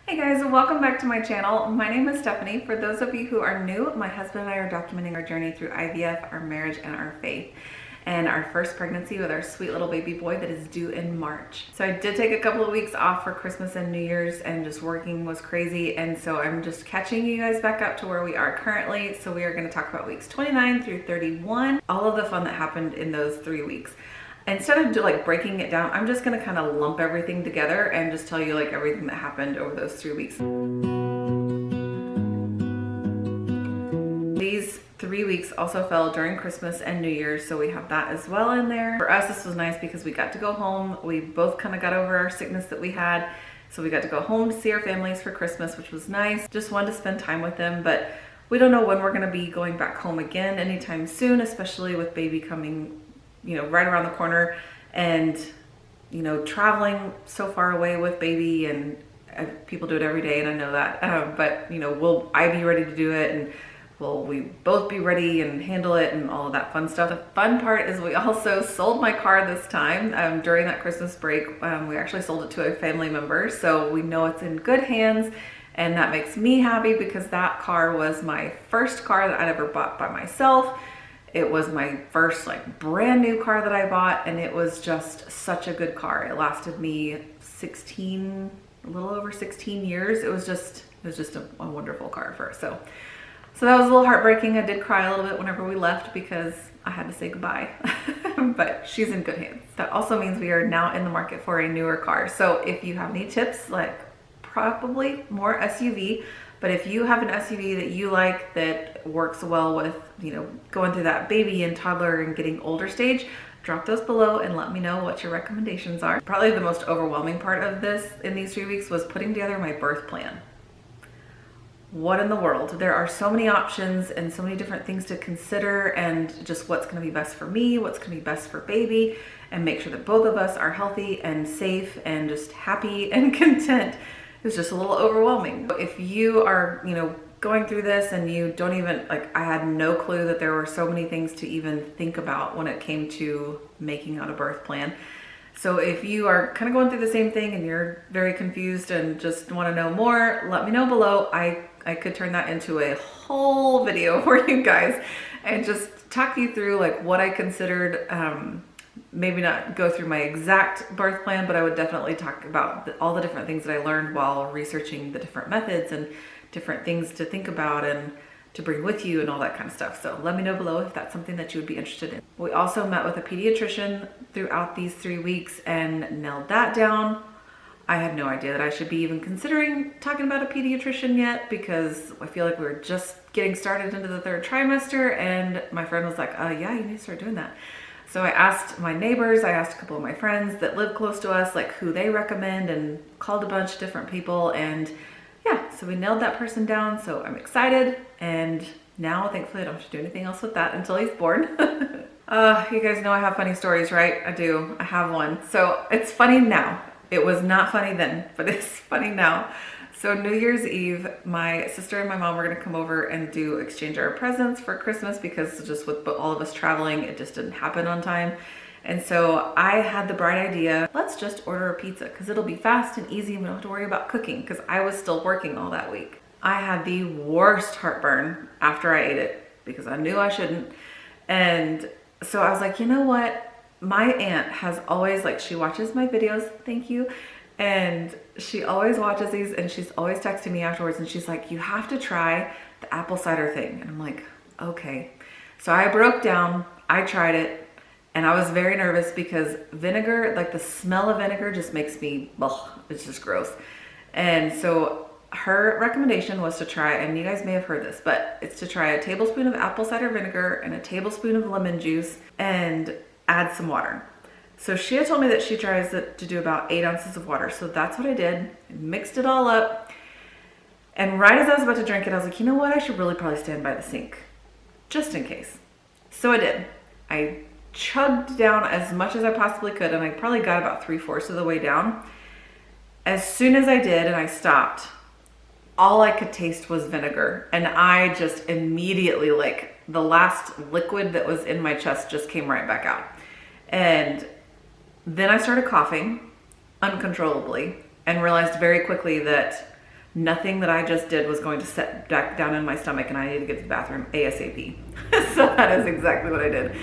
Hey guys, welcome back to my channel. My name is Stephanie. For those of you who are new, my husband and I are documenting our journey through IVF, our marriage, and our faith, and our first pregnancy with our sweet little baby boy that is due in March. So I did take a couple of weeks off for Christmas and New Year's, and just working was crazy, and so I'm just catching you guys back up to where we are currently. So we are going to talk about weeks 29 through 31, all of the fun that happened in those 3 weeks. Instead of like breaking it down, I'm just gonna kind of lump everything together and just tell you like everything that happened over those 3 weeks. These 3 weeks also fell during Christmas and New Year's, so we have that as well in there. For us, this was nice because we got to go home. We both kind of got over our sickness that we had, so we got to go home to see our families for Christmas, which was nice. Just wanted to spend time with them, but we don't know when we're gonna be going back home again anytime soon, especially with baby coming, you know, right around the corner, and you know, traveling so far away with baby, and people do it every day, and I know that, but you know, will I be ready to do it, and will we both be ready and handle it, and all of that fun stuff. The fun part is we also sold my car this time during that Christmas break. We actually sold it to a family member, so we know it's in good hands, and that makes me happy because that car was my first car that I'd ever bought by myself. It was my first like brand new car that I bought, and it was just such a good car. It lasted me a little over 16 years. It was just a wonderful car for us. So that was a little heartbreaking. I did cry a little bit whenever we left because I had to say goodbye, but she's in good hands. That also means we are now in the market for a newer car. So if you have any tips, like probably more SUV, but if you have an SUV that you like that works well with, you know, going through that baby and toddler and getting older stage, drop those below and let me know what your recommendations are. Probably the most overwhelming part of this in these 3 weeks was putting together my birth plan. What in the world? There are so many options and so many different things to consider, and just what's going to be best for me, what's going to be best for baby, and make sure that both of us are healthy and safe and just happy and content. It's just a little overwhelming. If you are, you know, going through this and you don't even, like, I had no clue that there were so many things to even think about when it came to making out a birth plan. So if you are kind of going through the same thing and you're very confused and just want to know more, let me know below. I could turn that into a whole video for you guys and just talk you through like what I considered, maybe not go through my exact birth plan, but I would definitely talk about all the different things that I learned while researching the different methods and different things to think about and to bring with you and all that kind of stuff. So let me know below if that's something that you would be interested in. We also met with a pediatrician throughout these 3 weeks and nailed that down. I had no idea that I should be even considering talking about a pediatrician yet, because I feel like we were just getting started into the 3rd trimester, and my friend was like, yeah, you need to start doing that. So I asked my neighbors, I asked a couple of my friends that live close to us, like who they recommend, and called a bunch of different people, and yeah, so we nailed that person down. So I'm excited, and now thankfully I don't have to do anything else with that until he's born. You guys know I have funny stories, right? I do, I have one. So it's funny now. It was not funny then, but it's funny now. So New Year's Eve, my sister and my mom were gonna come over and exchange our presents for Christmas, because just with all of us traveling, it just didn't happen on time. And so I had the bright idea, let's just order a pizza because it'll be fast and easy and we don't have to worry about cooking, because I was still working all that week. I had the worst heartburn after I ate it because I knew I shouldn't. And so I was like, you know what? My aunt has always, like, she watches my videos, thank you. And she always watches these, and she's always texting me afterwards, and she's like, you have to try the apple cider thing. And I'm like, okay. So I broke down, I tried it, and I was very nervous because vinegar, like the smell of vinegar just makes me, ugh, it's just gross. And so her recommendation was to try, and you guys may have heard this, but it's to try a tablespoon of apple cider vinegar and a tablespoon of lemon juice and add some water. So she had told me that she tries to do about 8 ounces of water. So that's what I did, mixed it all up. And right as I was about to drink it, I was like, you know what? I should really probably stand by the sink just in case. So I did. I chugged down as much as I possibly could, and I probably got about 3/4 of the way down. As soon as I did and I stopped, all I could taste was vinegar. And I just immediately, like, the last liquid that was in my chest just came right back out. And then I started coughing uncontrollably and realized very quickly that nothing that I just did was going to set back down in my stomach and I needed to get to the bathroom ASAP. So that is exactly what I did.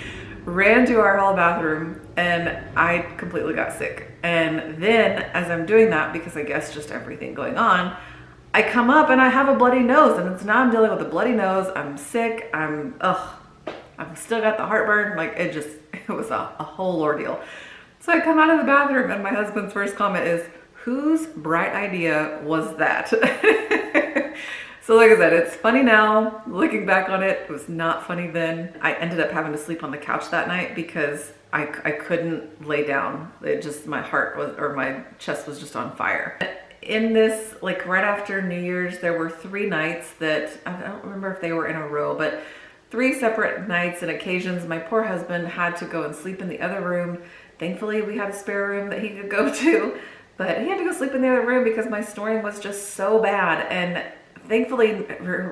Ran to our hall bathroom and I completely got sick. And then as I'm doing that, because I guess just everything going on, I come up and I have a bloody nose, and it's now I'm dealing with a bloody nose. I'm sick. I've still got the heartburn. Like it was a whole ordeal. So I come out of the bathroom and my husband's first comment is, whose bright idea was that? So like I said, it's funny now. Looking back on it, it was not funny then. I ended up having to sleep on the couch that night because I couldn't lay down. It just, my heart was, or my chest was just on fire. In this, like right after New Year's, there were 3 nights that, I don't remember if they were in a row, but 3 separate nights and occasions my poor husband had to go and sleep in the other room. Thankfully, we had a spare room that he could go to, but he had to go sleep in the other room because my snoring was just so bad. And thankfully,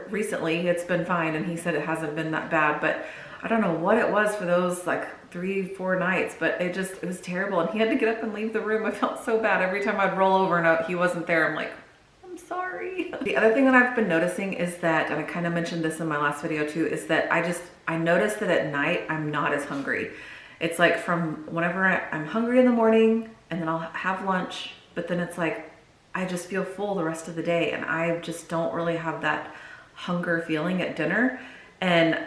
recently it's been fine, and he said it hasn't been that bad, but I don't know what it was for those like 3-4 nights, but it was terrible. And he had to get up and leave the room. I felt so bad. Every time I'd roll over and he wasn't there, I'm like, I'm sorry. The other thing that I've been noticing is that, and I kind of mentioned this in my last video too, is that I noticed that at night, I'm not as hungry. It's like from whenever I'm hungry in the morning and then I'll have lunch, but then it's like, I just feel full the rest of the day, and I just don't really have that hunger feeling at dinner. And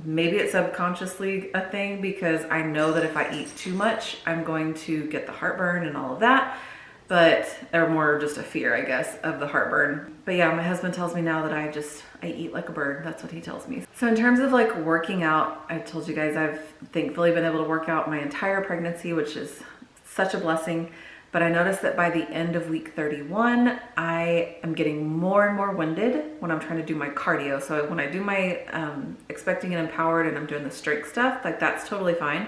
maybe it's subconsciously a thing because I know that if I eat too much, I'm going to get the heartburn and all of that. But they're more just a fear, I guess, of the heartburn. But yeah, my husband tells me now that I eat like a bird. That's what he tells me. So in terms of like working out, I told you guys I've thankfully been able to work out my entire pregnancy, which is such a blessing. But I noticed that by the end of week 31, I am getting more and more winded when I'm trying to do my cardio. So when I do my expecting and empowered and I'm doing the strength stuff, like that's totally fine.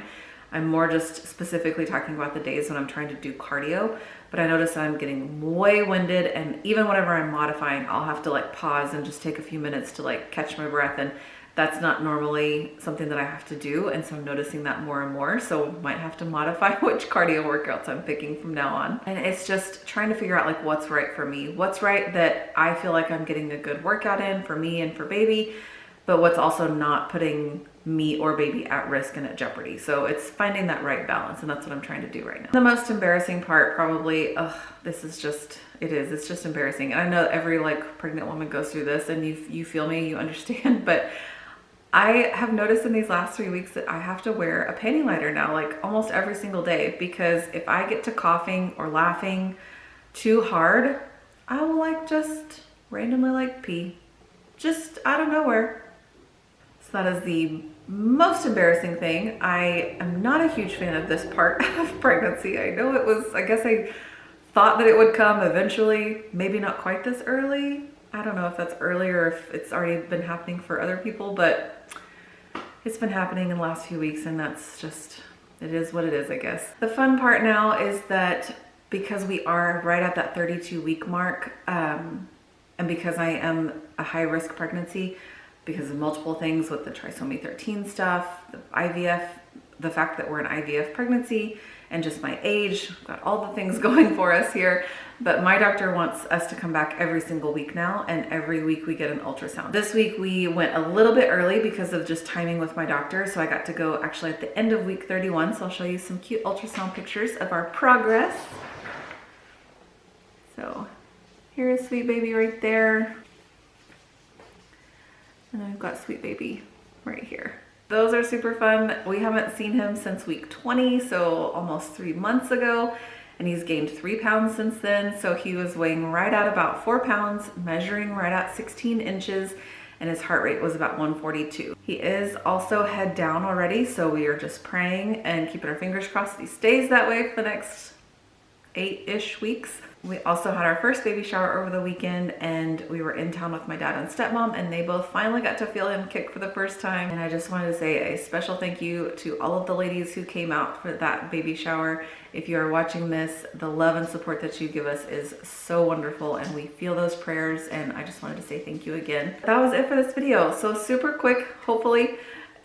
I'm more just specifically talking about the days when I'm trying to do cardio. But I notice that I'm getting way winded, and even whenever I'm modifying, I'll have to like pause and just take a few minutes to like catch my breath, and that's not normally something that I have to do. And so I'm noticing that more and more. So might have to modify which cardio workouts I'm picking from now on. And it's just trying to figure out like what's right for me. What's right that I feel like I'm getting a good workout in for me and for baby, but what's also not putting me or baby at risk and at jeopardy. So it's finding that right balance, and that's what I'm trying to do right now. The most embarrassing part probably, it's just embarrassing. And I know every like pregnant woman goes through this, and you feel me, you understand, but I have noticed in these last 3 weeks that I have to wear a panty liner now, like almost every single day, because if I get to coughing or laughing too hard, I will like just randomly like pee, just out of nowhere. So that is the most embarrassing thing. I am not a huge fan of this part of pregnancy. I know it was, I guess I thought that it would come eventually, maybe not quite this early. I don't know if that's early or if it's already been happening for other people, but it's been happening in the last few weeks, and that's just, it is what it is, I guess. The fun part now is that because we are right at that 32-week mark, and because I am a high-risk pregnancy, because of multiple things with the trisomy 13 stuff, the IVF, the fact that we're an IVF pregnancy, and just my age, got all the things going for us here. But my doctor wants us to come back every single week now, and every week we get an ultrasound. This week we went a little bit early because of just timing with my doctor, so I got to go actually at the end of week 31, so I'll show you some cute ultrasound pictures of our progress. So here's sweet baby right there. And I've got sweet baby right here. Those are super fun. We haven't seen him since week 20, so almost 3 months ago. And he's gained 3 pounds since then. So he was weighing right at about 4 pounds, measuring right at 16 inches, and his heart rate was about 142. He is also head down already, so we are just praying and keeping our fingers crossed that he stays that way for the next 8-ish weeks. We also had our first baby shower over the weekend, and we were in town with my dad and stepmom, and they both finally got to feel him kick for the first time. And I just wanted to say a special thank you to all of the ladies who came out for that baby shower. If you are watching this, the love and support that you give us is so wonderful, and we feel those prayers, and I just wanted to say thank you again. That was it for this video. So super quick, hopefully,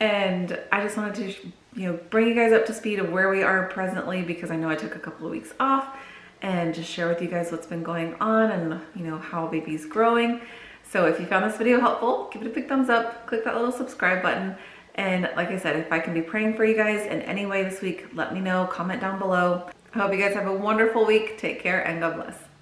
and I just wanted to bring you guys up to speed of where we are presently, because I know I took a couple of weeks off. and just share with you guys what's been going on and how baby's growing. So if you found this video helpful, give it a big thumbs up, click that little subscribe button. And like I said, if I can be praying for you guys in any way this week, let me know, comment down below. I hope you guys have a wonderful week. Take care and God bless.